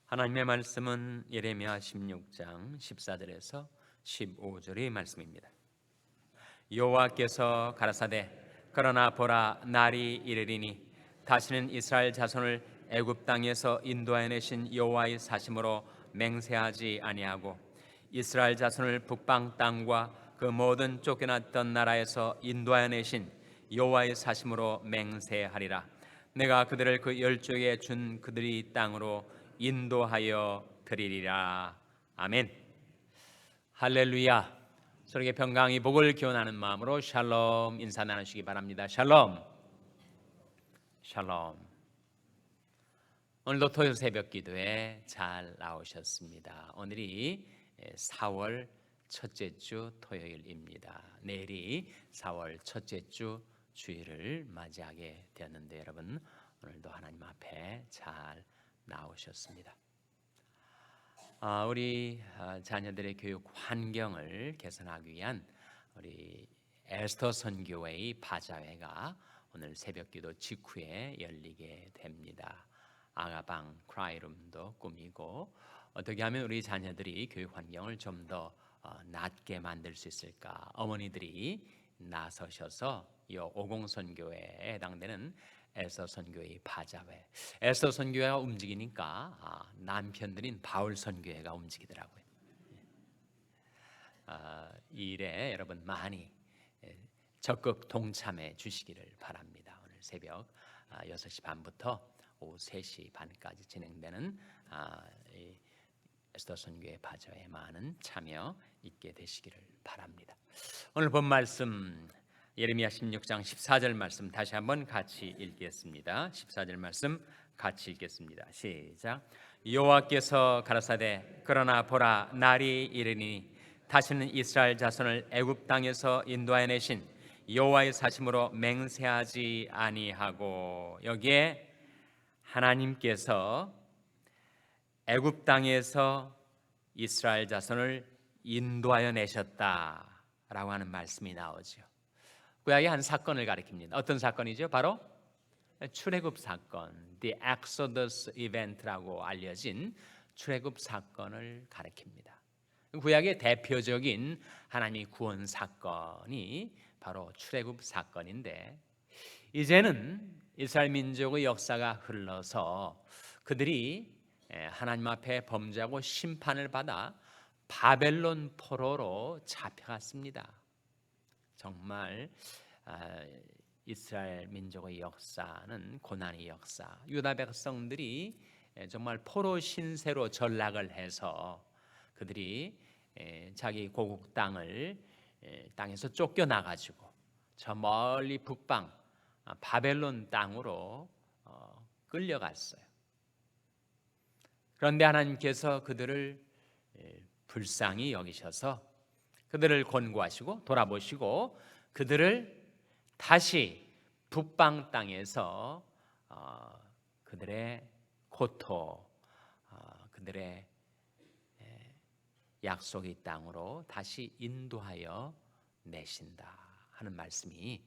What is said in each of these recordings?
하나님의 말씀은 예레미야 16장 14절에서 15절의 말씀입니다. 여호와께서 가라사대 그러나 보라 날이 이르리니 다시는 이스라엘 자손을 애굽 땅에서 인도하여 내신 여호와의 사심으로 맹세하지 아니하고 이스라엘 자손을 북방 땅과 그 모든 쫓겨났던 나라에서 인도하여 내신 여호와의 사심으로 맹세하리라. 내가 그들을 그 열조에 준 그들이 땅으로 인도하여 드리리라. 아멘. 할렐루야. 서로에게 평강이 복을 기원하는 마음으로 샬롬 인사 나누시기 바랍니다. 샬롬. 샬롬. 오늘도 토요일 새벽 기도에 잘 나오셨습니다. 오늘이 4월 첫째 주 토요일입니다. 내일이 4월 첫째 주 주일을 맞이하게 되었는데 여러분 오늘도 하나님 앞에 잘 나오셨습니다. 우리 자녀들의 교육 환경을 개선하기 위한 우리 에스더 선교회의 바자회가 오늘 새벽기도 직후에 열리게 됩니다. 아가방 크라이룸도 꾸미고 어떻게 하면 우리 자녀들이 교육 환경을 좀 더 낫게 만들 수 있을까? 어머니들이 나서셔서 이 오공선교회에 해당되는 에스더 선교회의 바자회, 에스더 선교회가 움직이니까 남편들인 바울 선교회가 움직이더라고요. 이 일에 여러분 많이 적극 동참해 주시기를 바랍니다. 오늘 새벽 6시 반부터 오후 3시 반까지 진행되는 에스더 선교회 바자회에 많은 참여 있게 되시기를 바랍니다. 오늘 본 말씀 예레미야 16장 14절 말씀 다시 한번 같이 읽겠습니다. 14절 말씀 같이 읽겠습니다. 시작. 여호와께서 가라사대 그러나 보라 날이 이르니 다시는 이스라엘 자손을 애굽 땅에서 인도하여 내신 여호와의 사심으로 맹세하지 아니하고, 여기에 하나님께서 애굽 땅에서 이스라엘 자손을 인도하여 내셨다라고 하는 말씀이 나오죠. 구약의 한 사건을 가리킵니다. 어떤 사건이죠? 바로 출애굽 사건, The Exodus Event라고 알려진 출애굽 사건을 가리킵니다. 구약의 대표적인 하나님의 구원 사건이 바로 출애굽 사건인데, 이제는 이스라엘 민족의 역사가 흘러서 그들이 하나님 앞에 범죄하고 심판을 받아 바벨론 포로로 잡혀갔습니다. 정말 이스라엘 민족의 역사는 고난의 역사. 유다 백성들이 정말 포로 신세로 전락을 해서 그들이 자기 고국 땅에서 쫓겨나가지고 저 멀리 북방 바벨론 땅으로 끌려갔어요. 그런데 하나님께서 그들을 불쌍히 여기셔서 그들을 권고하시고 돌아보시고 그들을 다시 북방 땅에서 그들의 고토, 그들의 약속의 땅으로 다시 인도하여 내신다 하는 말씀이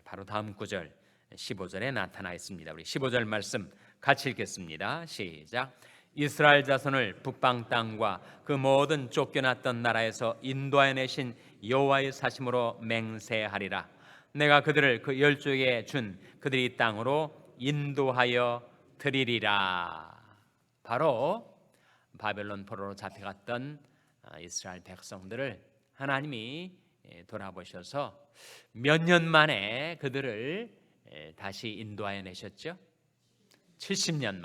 바로 다음 구절 15절에 나타나 있습니다. 우리 15절 말씀 같이 읽겠습니다. 시작. 이스라엘 자손을 북방 땅과 그 모든 쫓겨났던 나라에서 인도하여 내신 여호와의 사심으로 맹세하리라. 내가 그들을 그 열조에 준 그들이 땅으로 인도하여 드리리라. 바로 바벨론 포로로 잡혀갔던 이스라엘 백성들을 하나님이 돌아보셔서 몇 년 만에 그들을 다시 인도하여 내셨죠? 70년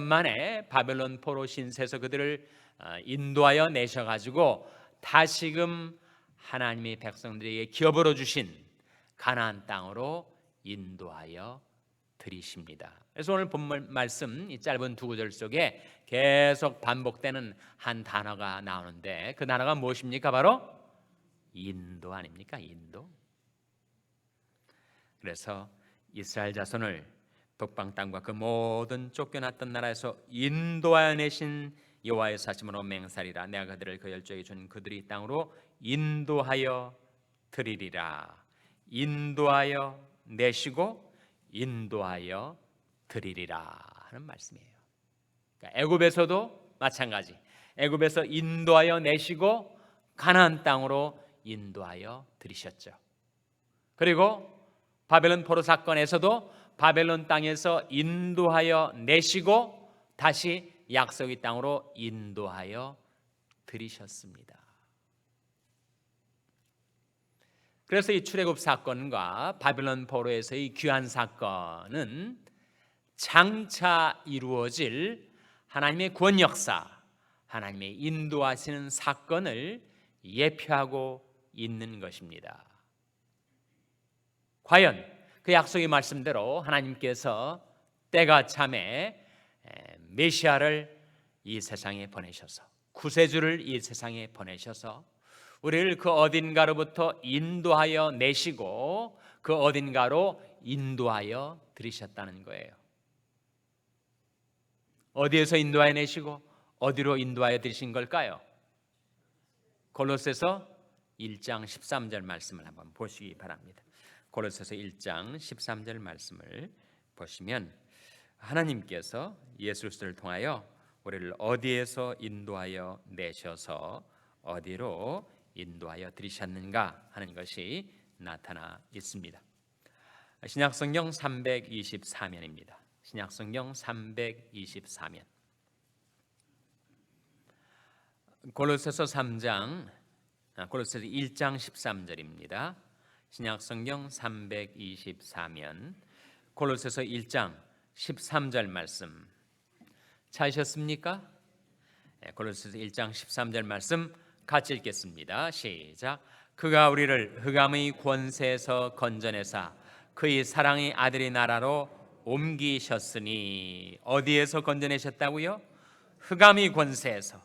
만에 바벨론 포로 신세에서 그들을 인도하여 내셔가지고 다시금 하나님의 백성들에게 기업으로 주신 가나안 땅으로 인도하여 드리십니다. 그래서 오늘 본 말씀 이 짧은 두 구절 속에 계속 반복되는 한 단어가 나오는데 그 단어가 무엇입니까? 바로 인도 아닙니까? 인도. 그래서 이스라엘 자손을 북방 땅과 그 모든 쫓겨났던 나라에서 인도하여 내신 여호와의 사심으로 맹세하리라. 내가 그들을 그 열조에 준 그들이 땅으로 인도하여 드리리라. 인도하여 내시고 인도하여 드리리라 하는 말씀이에요. 그러니까 애굽에서도 마찬가지. 애굽에서 인도하여 내시고 가나안 땅으로 인도하여 들이셨죠. 그리고 바벨론 포로 사건에서도 바벨론 땅에서 인도하여 내시고 다시 약속의 땅으로 인도하여 들이셨습니다. 그래서 이 출애굽 사건과 바벨론 포로에서의 귀환 사건은 장차 이루어질 하나님의 구원 역사, 하나님의 인도하시는 사건을 예표하고 있는 것입니다. 과연 그 약속의 말씀대로 하나님께서 때가 참에 메시아를 이 세상에 보내셔서, 구세주를 이 세상에 보내셔서 우리를 그 어딘가로부터 인도하여 내시고 그 어딘가로 인도하여 들이셨다는 거예요. 어디에서 인도하여 내시고 어디로 인도하여 들이신 걸까요? 골로새서 1장 13절 말씀을 한번 보시기 바랍니다. 골로새서 1장 13절 말씀을 보시면 하나님께서 예수 그리스도를 통하여 우리를 어디에서 인도하여 내셔서 어디로 인도하여 들이셨는가 하는 것이 나타나 있습니다. 신약성경 324면입니다. 신약성경 324면. 골로새서 1장 13절입니다. 신약성경 324면 골로새서 1장 13절 말씀 찾으셨습니까? 골로새서 1장 13절 말씀 같이 읽겠습니다. 시작. 그가 우리를 흑암의 권세에서 건져내사 그의 사랑의 아들의 나라로 옮기셨으니. 어디에서 건져내셨다고요? 흑암의 권세에서.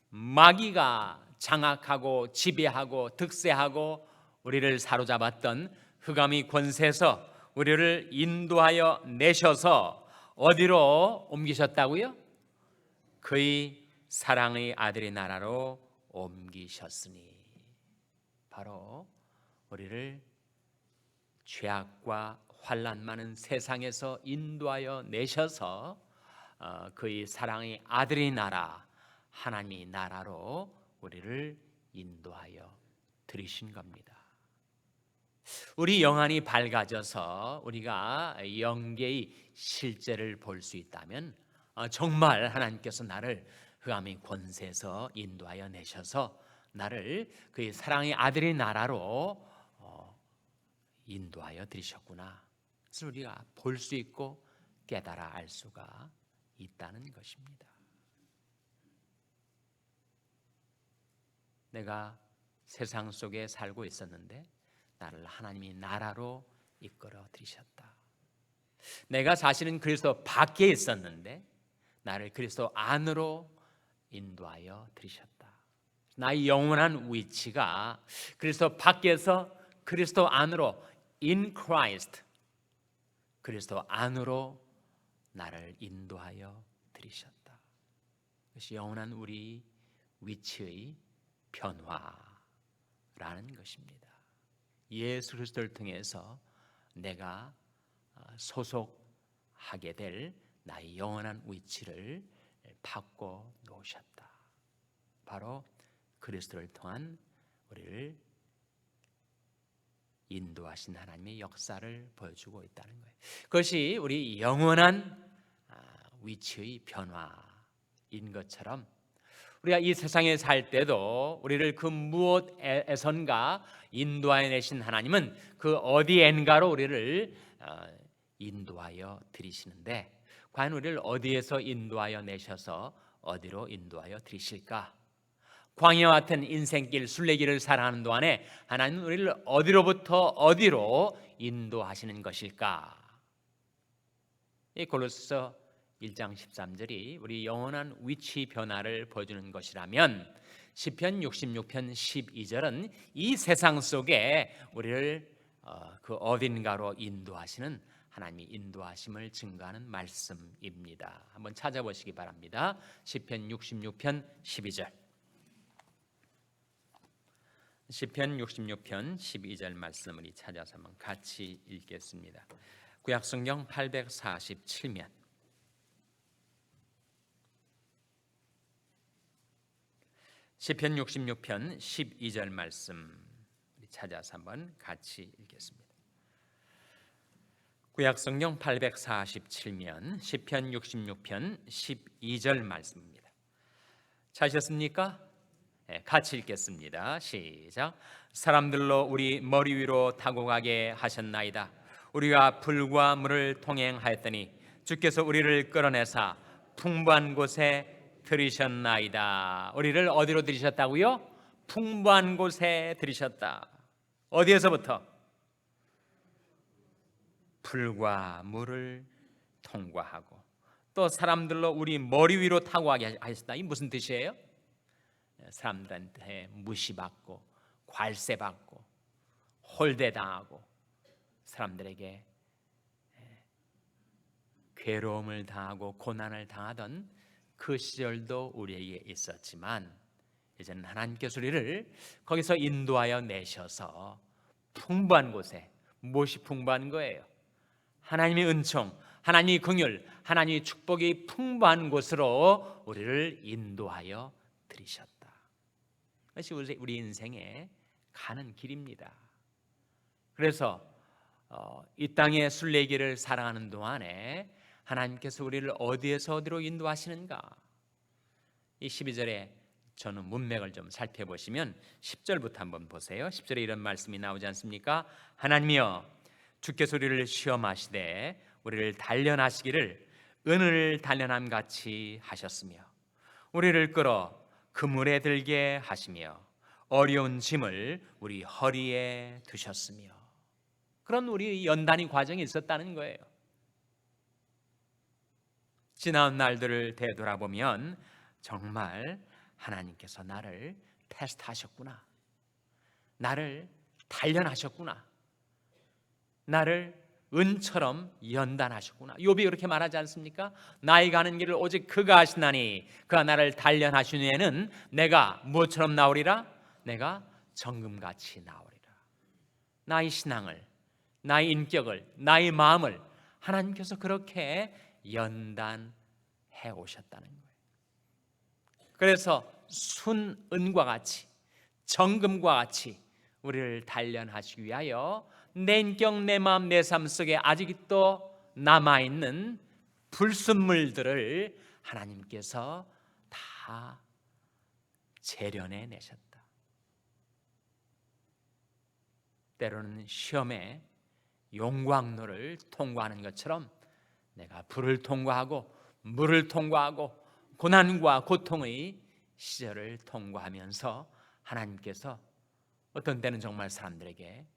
마귀가 장악하고 지배하고 득세하고 우리를 사로잡았던 흑암의 권세에서 우리를 인도하여 내셔서 어디로 옮기셨다고요? 그의 사랑의 아들의 나라로 옮기셨으니. 바로 우리를 죄악과 환난 많은 세상에서 인도하여 내셔서 그의 사랑의 아들의 나라, 하나님의 나라로 우리를 인도하여 들이신 겁니다. 우리 영안이 밝아져서 우리가 영계의 실제를 볼 수 있다면 정말 하나님께서 나를 흑암의 권세에서 인도하여 내셔서 나를 그의 사랑의 아들의 나라로 인도하여 들이셨구나. 그래서 우리가 볼 수 있고 깨달아 알 수가 있다는 것입니다. 내가 세상 속에 살고 있었는데 나를 하나님이 나라로 이끌어 들이셨다. 내가 사실은 그리스도 밖에 있었는데 나를 그리스도 안으로 인도하여 들이셨다. 나의 영원한 위치가 그리스도 밖에서 그리스도 안으로, in Christ, 그리스도 안으로 나를 인도하여 들이셨다. 그것이 영원한 우리 위치의 변화라는 것입니다. 예수 그리스도를 통해서 내가 소속하게 될 나의 영원한 위치를 바꿔 놓으셨다. 바로 그리스도를 통한 우리를 인도하신 하나님의 역사를 보여주고 있다는 거예요. 그것이 우리 영원한 위치의 변화인 것처럼 우리가 이 세상에 살 때도 우리를 그 무엇에선가 인도하여 내신 하나님은 그 어디엔가로 우리를 인도하여 들이시는데 과연 우리를 어디에서 인도하여 내셔서 어디로 인도하여 들이실까? 광야와 같은 인생길 순례길을 살아가는 동안에 하나님은 우리를 어디로부터 어디로 인도하시는 것일까? 이 골로새서 1장 13절이 우리 영원한 위치 변화를 보여주는 것이라면 시편 66편 12절은 이 세상 속에 우리를 그 어딘가로 인도하시는 하나님의 인도하심을 증거하는 말씀입니다. 한번 찾아보시기 바랍니다. 시편 66편 12절. 시편 66편 12절 말씀을 찾아서 한번 같이 읽겠습니다. 구약성경 847면 시편 66편 12절 말씀 찾아서 한번 같이 읽겠습니다. 구약성경 847면 시편 66편 12절 말씀입니다. 찾으셨습니까? 네, 같이 읽겠습니다. 시작. 사람들로 우리 머리 위로 타고 가게 하셨나이다. 우리가 불과 물을 통행하였더니 주께서 우리를 끌어내사 풍부한 곳에 들이셨나이다. 우리를 어디로 들이셨다고요? 풍부한 곳에 들이셨다. 어디에서부터? 불과 물을 통과하고 또 사람들로 우리 머리 위로 타고 가게 하셨다. 이 무슨 뜻이에요? 사람들한테 무시받고 괄세받고 홀대당하고 사람들에게 괴로움을 당하고 고난을 당하던 그 시절도 우리에게 있었지만 이제는 하나님께서 우리를 거기서 인도하여 내셔서 풍부한 곳에, 무엇이 풍부한 거예요? 하나님의 은총, 하나님의 긍휼, 하나님의 축복이 풍부한 곳으로 우리를 인도하여 들이셨다. 그것이 우리 인생에 가는 길입니다. 그래서 이 땅의 순례길을 살아가는 동안에 하나님께서 우리를 어디에서 어디로 인도하시는가? 이 12절에 저는 문맥을 좀 살펴보시면 10절부터 한번 보세요. 10절에 이런 말씀이 나오지 않습니까? 하나님이여 주께서 우리를 시험하시되 우리를 단련하시기를 은을 단련함 같이 하셨으며 우리를 끌어 그물에 들게 하시며 어려운 짐을 우리 허리에 두셨으며 그런 우리 연단의 과정이 있었다는 거예요. 지나온 날들을 되돌아보면 정말 하나님께서 나를 테스트하셨구나, 나를 단련하셨구나, 나를 은처럼 연단하셨구나. 욥이 그렇게 말하지 않습니까? 나의 가는 길을 오직 그가 하시나니 그가 나를 단련하신 후에는 내가 무엇처럼 나오리라? 내가 정금같이 나오리라. 나의 신앙을, 나의 인격을, 나의 마음을 하나님께서 그렇게 연단해 오셨다는 거예요. 그래서 순은과 같이 정금과 같이 우리를 단련하시기 위하여 내 인격, 내 마음, 내 삶 속에 아직도 남아있는 불순물들을 하나님께서 다 재련해 내셨다. 때로는 시험에 용광로를 통과하는 것처럼 내가 불을 통과하고 물을 통과하고 고난과 고통의 시절을 통과하면서 하나님께서 어떤 때는 정말 사람들에게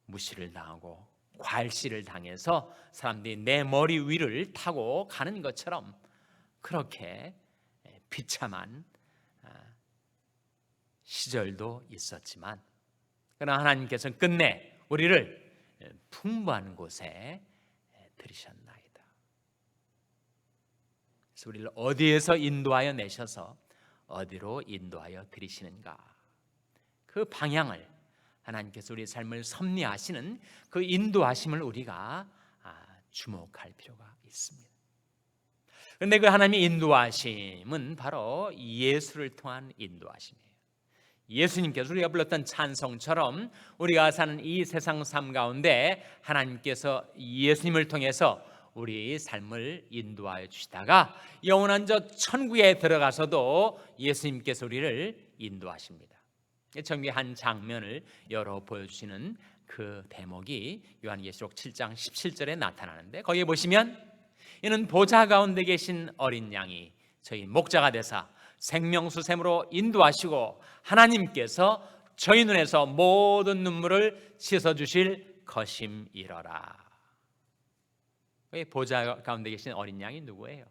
무시를 당하고 괄시를 당해서 사람들이 내 머리 위를 타고 가는 것처럼 그렇게 비참한 시절도 있었지만 그러나 하나님께서는 끝내 우리를 풍부한 곳에 들이셨나이다. 그래서 우리를 어디에서 인도하여 내셔서 어디로 인도하여 들이시는가, 그 방향을 하나님께서 우리의 삶을 섭리하시는 그 인도하심을 우리가 주목할 필요가 있습니다. 그런데 그 하나님의 인도하심은 바로 예수를 통한 인도하심이에요. 예수님께서 우리가 불렀던 찬송처럼 우리가 사는 이 세상 삶 가운데 하나님께서 예수님을 통해서 우리 삶을 인도하여 주시다가 영원한 저 천국에 들어가서도 예수님께서 우리를 인도하십니다. 정규의 한 장면을 열어 보여주시는 그 대목이 요한계시록 7장 17절에 나타나는데 거기에 보시면 이는 보좌 가운데 계신 어린 양이 저희 목자가 되사 생명수 샘으로 인도하시고 하나님께서 저희 눈에서 모든 눈물을 씻어주실 것임이러라. 보좌 가운데 계신 어린 양이 누구예요?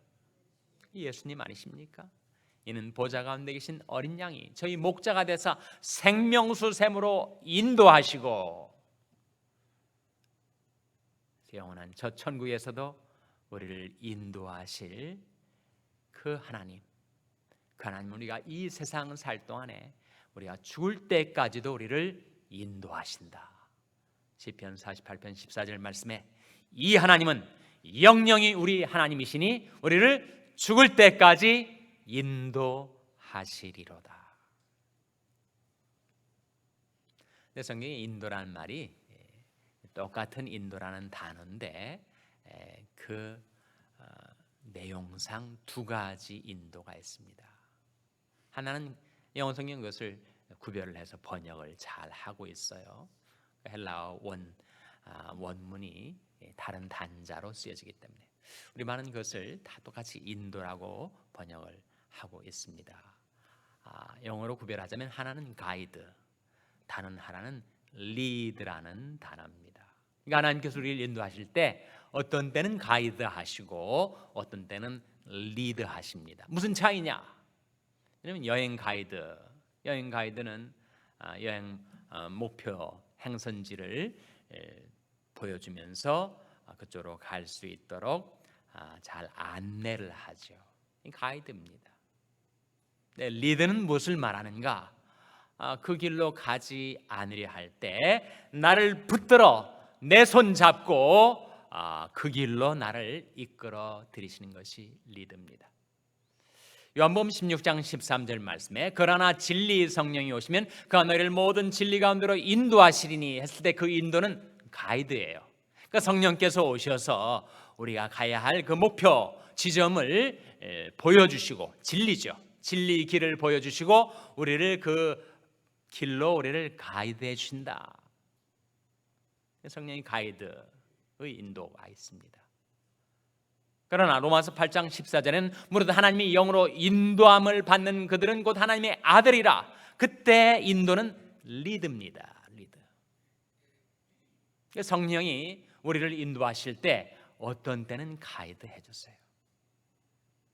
예수님 아니십니까? 이는 보좌 가운데 계신 어린 양이 저희 목자가 되사 생명수 샘으로 인도하시고 영원한 저 천국에서도 우리를 인도하실 그 하나님, 그 하나님 우리가 이 세상을 살 동안에 우리가 죽을 때까지도 우리를 인도하신다. 시편 48편 14절 말씀에 이 하나님은 영영이 우리 하나님이시니 우리를 죽을 때까지 인도하시리라. 하시리로다. 근데 성경에 인도라는 말이 똑같은 인도라는 단어인데 그 내용상 두 가지 인도가 있습니다. 하나는 영어 성경 그것을 구별을 해서 번역을 잘 하고 있어요. 헬라어 원문이 다른 단자로 쓰여지기 때문에 우리말은 그것을 다 똑같이 인도라고 번역을 하고 있습니다. 영어로 구별하자면 하나는 가이드, 다른 하나는 리드라는 단어입니다. 그러니까 하나님께서 우리를 인도하실 때 어떤 때는 가이드 하시고 어떤 때는 리드 하십니다. 무슨 차이냐? 왜냐면 여행 가이드는 여행 목표 행선지를 보여주면서 그쪽으로 갈 수 있도록 잘 안내를 하죠. 가이드입니다. 리드는 무엇을 말하는가? 그 길로 가지 않으려 할 때 나를 붙들어 내 손 잡고 그 길로 나를 이끌어 들이시는 것이 리드입니다. 요한복음 16장 13절 말씀에 그러나 진리 성령이 오시면 그가 너희를 모든 진리 가운데로 인도하시리니 했을 때 그 인도는 가이드예요. 그러니까 성령께서 오셔서 우리가 가야 할 그 목표 지점을 보여주시고 진리죠. 진리 길을 보여주시고 우리를 그 길로 우리를 가이드해 주신다. 성령이 가이드의 인도가 있습니다. 그러나 로마서 8장 14절에는 무릇 하나님이 영으로 인도함을 받는 그들은 곧 하나님의 아들이라. 그때 인도는 리드입니다. 리드. 성령이 우리를 인도하실 때 어떤 때는 가이드 해주세요.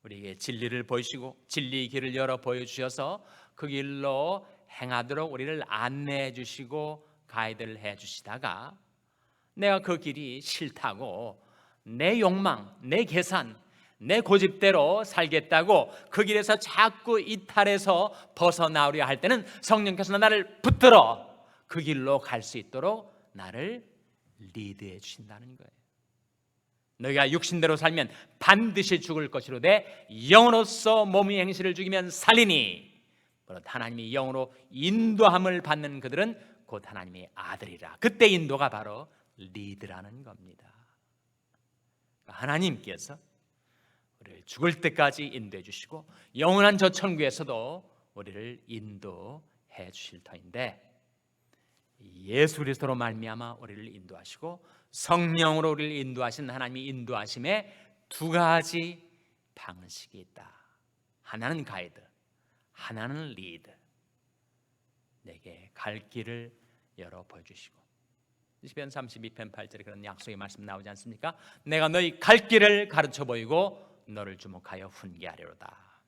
우리에게 진리를 보이시고 진리의 길을 열어 보여주셔서 그 길로 행하도록 우리를 안내해 주시고 가이드를 해 주시다가 내가 그 길이 싫다고 내 욕망, 내 계산, 내 고집대로 살겠다고 그 길에서 자꾸 이탈해서 벗어나오려 할 때는 성령께서 나를 붙들어 그 길로 갈 수 있도록 나를 리드해 주신다는 거예요. 너희가 육신대로 살면 반드시 죽을 것이로되 영으로서 몸의 행실을 죽이면 살리니 하나님이 영으로 인도함을 받는 그들은 곧 하나님의 아들이라. 그때 인도가 바로 리드라는 겁니다. 하나님께서 우리를 죽을 때까지 인도해 주시고 영원한 저 천국에서도 우리를 인도해 주실 터인데 예수 그리스도로 말미암아 우리를 인도하시고 성령으로 우리를 인도하신 하나님의 인도하심에 두 가지 방식이 있다. 하나는 가이드, 하나는 리드. 내게 갈 길을 열어 보여주시고 시편 32편 8절에 그런 약속의 말씀 나오지 않습니까? 내가 너희 갈 길을 가르쳐 보이고 너를 주목하여 훈계하리로다.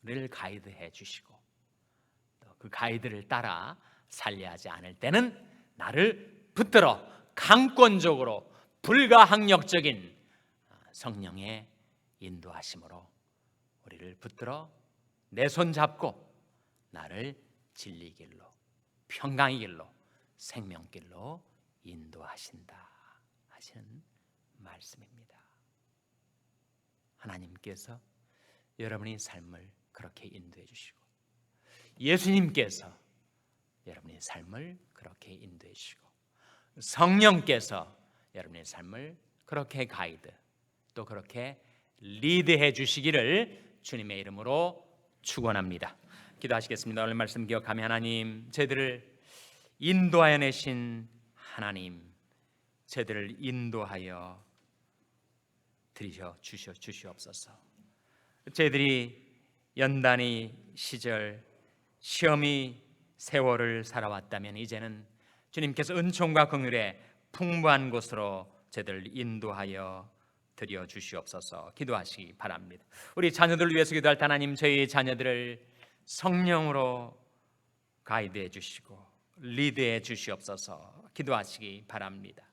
우리를 가이드해 주시고 또 그 가이드를 따라 살려 하지 않을 때는 나를 붙들어 강권적으로 불가항력적인 성령의 인도하심으로 우리를 붙들어 내 손 잡고 나를 진리 길로 평강의 길로 생명길로 인도하신다 하시는 말씀입니다. 하나님께서 여러분의 삶을 그렇게 인도해 주시고 예수님께서 여러분의 삶을 그렇게 인도해 주시고 성령께서 여러분의 삶을 그렇게 가이드 또 그렇게 리드해 주시기를 주님의 이름으로 축원합니다. 기도하시겠습니다. 오늘 말씀 기억하며 하나님, 저희들을 인도하여 내신 하나님, 저희들을 인도하여 드리셔 주시옵소서. 저희들이 연단의 시절 시험의 세월을 살아왔다면 이제는 주님께서 은총과 긍휼의 풍부한 곳으로 저희들을 인도하여 드려 주시옵소서. 기도하시기 바랍니다. 우리 자녀들을 위해서 기도할 때 하나님, 저희 자녀들을 성령으로 가이드해 주시고 리드해 주시옵소서. 기도하시기 바랍니다.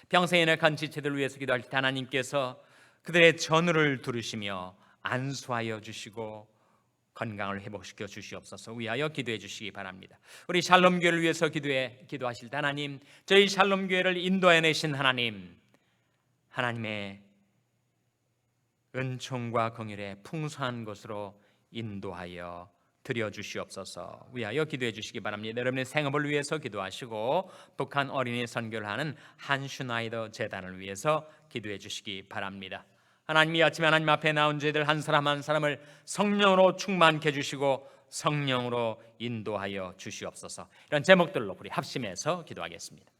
평생에 낙한 지체들을 위해서 기도할 때 하나님께서 그들의 전우를 들으시며 안수하여 주시고 건강을 회복시켜 주시옵소서. 위하여 기도해 주시기 바랍니다. 우리 샬롬 교회를 위해서 기도하실 때 하나님, 저희 샬롬 교회를 인도해 내신 하나님, 하나님의 은총과 긍휼의 풍성한 곳으로 인도하여 드려 주시옵소서. 위하여 기도해 주시기 바랍니다. 여러분의 생업을 위해서 기도하시고 북한 어린이 선교를 하는 한슈나이더 재단을 위해서 기도해 주시기 바랍니다. 하나님, 이 아침에 하나님 앞에 나온 저희들 한 사람 한 사람을 성령으로 충만케 해주시고 성령으로 인도하여 주시옵소서. 이런 제목들로 우리 합심해서 기도하겠습니다.